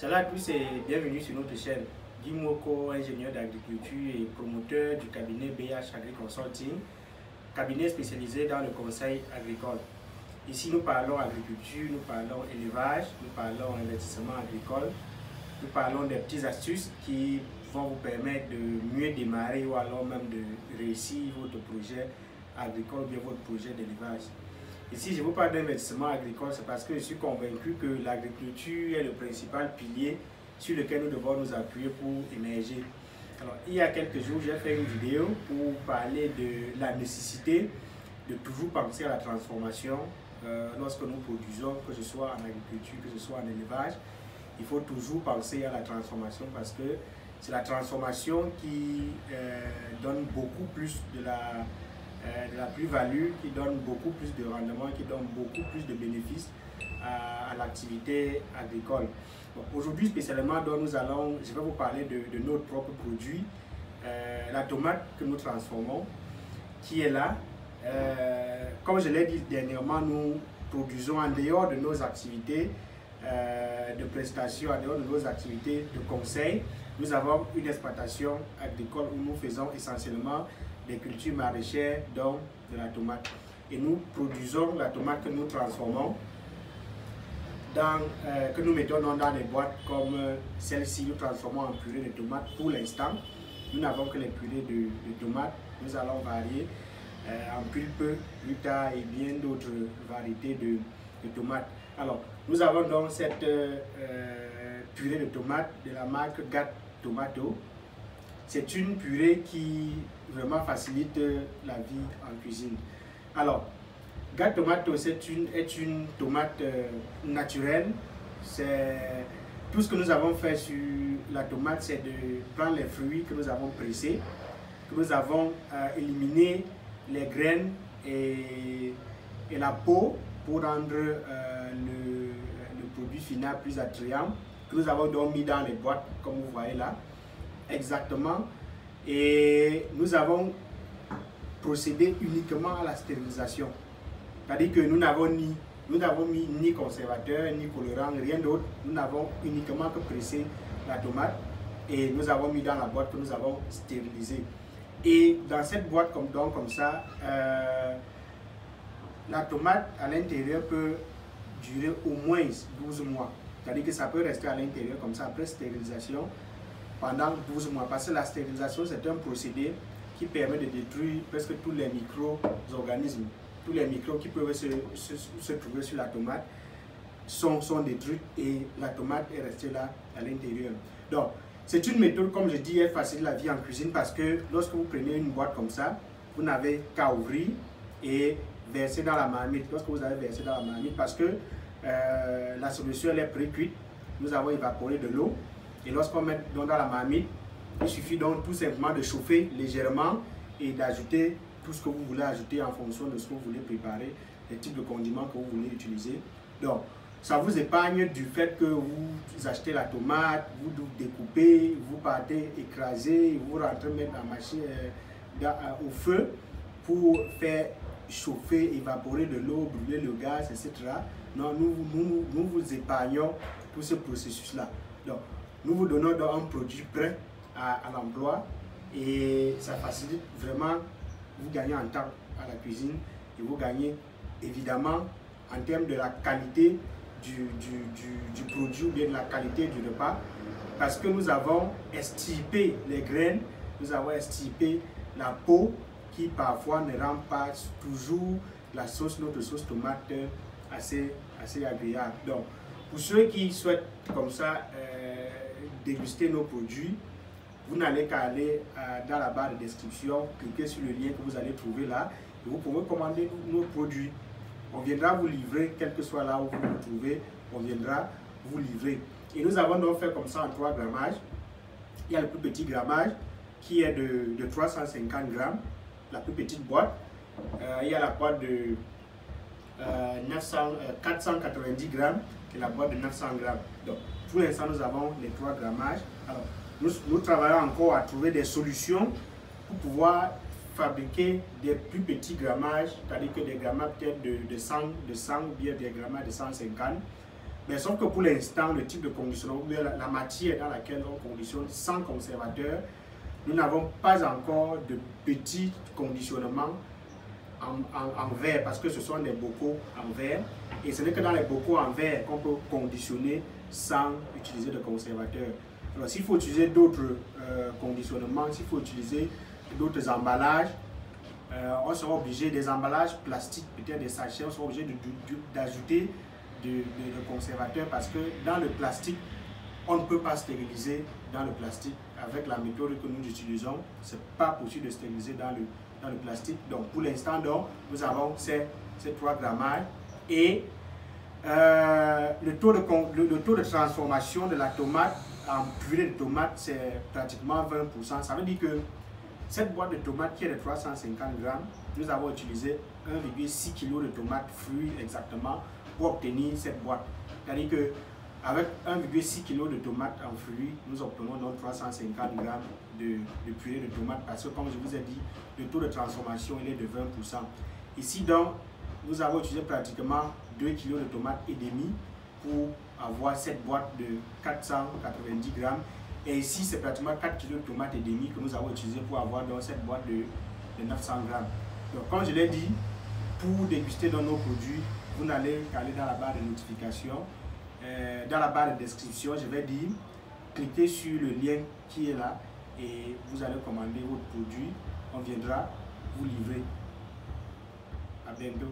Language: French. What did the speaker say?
Salut à tous et bienvenue sur notre chaîne. Guy Moko, ingénieur d'agriculture et promoteur du cabinet BH Agri Consulting, cabinet spécialisé dans le conseil agricole. Ici, nous parlons agriculture, nous parlons élevage, nous parlons investissement agricole, nous parlons des petites astuces qui vont vous permettre de mieux démarrer ou alors même de réussir votre projet agricole ou bien votre projet d'élevage. Ici, je vous parle d'investissement agricole, c'est parce que je suis convaincu que l'agriculture est le principal pilier sur lequel nous devons nous appuyer pour émerger. Alors, il y a quelques jours, j'ai fait une vidéo pour parler de la nécessité de toujours penser à la transformation lorsque nous produisons, que ce soit en agriculture, que ce soit en élevage. Il faut toujours penser à la transformation parce que c'est la transformation qui donne beaucoup plus de la plus-value, qui donne beaucoup plus de rendement, qui donne beaucoup plus de bénéfices à l'activité agricole. Bon, aujourd'hui spécialement, je vais vous parler de notre propre produit, la tomate que nous transformons, qui est là. Comme je l'ai dit dernièrement, nous produisons en dehors de nos activités de prestations, en dehors de nos activités de conseil. Nous avons une exploitation agricole où nous faisons essentiellement des cultures maraîchères, donc de la tomate. Et nous produisons la tomate que nous transformons, que nous mettons dans des boîtes comme celle-ci. Nous transformons en purée de tomates pour l'instant. Nous n'avons que les purées de tomates. Nous allons varier en pulpe, plus tard, et bien d'autres variétés de tomates. Alors, nous avons donc cette purée de tomates de la marque Gat Tomato. C'est une purée qui vraiment facilite la vie en cuisine. Alors, Gat Tomato est une tomate naturelle. Tout ce que nous avons fait sur la tomate, c'est de prendre les fruits que nous avons pressés, que nous avons éliminé les graines et la peau pour rendre le produit final plus attrayant, que nous avons donc mis dans les boîtes comme vous voyez là. Exactement. Et nous avons procédé uniquement à la stérilisation. C'est-à-dire que nous n'avons mis ni conservateur, ni colorant, rien d'autre. Nous n'avons uniquement que pressé la tomate et nous avons mis dans la boîte que nous avons stérilisée. Et dans cette boîte comme ça, la tomate à l'intérieur peut durer au moins 12 mois. C'est-à-dire que ça peut rester à l'intérieur comme ça après stérilisation pendant 12 mois. Parce que la stérilisation, c'est un procédé qui permet de détruire presque tous les micro-organismes. Tous les microbes qui peuvent se trouver sur la tomate sont détruits et la tomate est restée là à l'intérieur. Donc, c'est une méthode, comme je dis, elle facilite la vie en cuisine parce que lorsque vous prenez une boîte comme ça, vous n'avez qu'à ouvrir et verser dans la marmite. Lorsque vous avez versé dans la marmite, parce que la solution elle est pré-cuite, nous avons évaporé de l'eau et lorsqu'on met dans la marmite, il suffit donc tout simplement de chauffer légèrement et d'ajouter tout ce que vous voulez ajouter en fonction de ce que vous voulez préparer, les types de condiments que vous voulez utiliser. Donc, ça vous épargne du fait que vous achetez la tomate, vous découpez, vous partez écraser, vous rentrez mettre la machine au feu pour faire chauffer, évaporer de l'eau, brûler le gaz, etc. Non, nous vous épargnons tout ce processus-là. Donc, nous vous donnons donc un produit prêt à l'emploi et ça facilite vraiment. Vous gagnez en temps à la cuisine et vous gagnez évidemment en termes de la qualité du produit ou bien de la qualité du repas parce que nous avons extirpé les graines, nous avons extirpé la peau qui parfois ne rend pas toujours notre sauce tomate assez agréable. Donc pour ceux qui souhaitent comme ça déguster nos produits, vous n'allez qu'à aller dans la barre de description, cliquez sur le lien que vous allez trouver là et vous pouvez commander nos produits. On viendra vous livrer, quel que soit là où vous vous trouvez, on viendra vous livrer. Et nous avons donc fait comme ça en 3 grammages. Il y a le plus petit grammage qui est de 350 grammes, la plus petite boîte. Il y a la boîte de 490 grammes et la boîte de 900 grammes. Donc, pour l'instant, nous avons les 3 grammages. Alors, nous travaillons encore à trouver des solutions pour pouvoir fabriquer des plus petits grammages, c'est-à-dire que des grammages peut-être de 100 ou bien des grammages de 150. Mais sauf que pour l'instant, le type de conditionnement, la matière dans laquelle on conditionne sans conservateur, nous n'avons pas encore de petits conditionnements en verre, parce que ce sont des bocaux en verre. Et ce n'est que dans les bocaux en verre qu'on peut conditionner sans utiliser de conservateur. Alors s'il faut utiliser d'autres conditionnements, s'il faut utiliser d'autres emballages, on sera obligé des emballages plastiques, peut-être des sachets, on sera obligé d'ajouter de conservateurs, parce que dans le plastique, on ne peut pas stériliser dans le plastique. Avec la méthode que nous utilisons, ce n'est pas possible de stériliser dans le plastique. Donc pour l'instant, nous avons ces 3 grammages. Et le taux de transformation de la tomate en purée de tomate, c'est pratiquement 20%. Ça veut dire que cette boîte de tomates qui est de 350 grammes, nous avons utilisé 1,6 kg de tomates fruits exactement pour obtenir cette boîte. C'est-à-dire qu'avec 1,6 kg de tomates en fruits, nous obtenons donc 350 grammes de purée de tomates, parce que comme je vous ai dit, le taux de transformation il est de 20%. Ici donc, nous avons utilisé pratiquement 2 kg de tomates et demi pour avoir cette boîte de 490 grammes. Et ici, c'est pratiquement 4 kg de tomates et demi que nous avons utilisé pour avoir donc cette boîte de 900 grammes. Donc, comme je l'ai dit, pour déguster dans nos produits, vous n'allez qu'aller dans la barre de notification. Dans la barre de description, je vais dire, cliquez sur le lien qui est là et vous allez commander votre produit. On viendra vous livrer. À bientôt.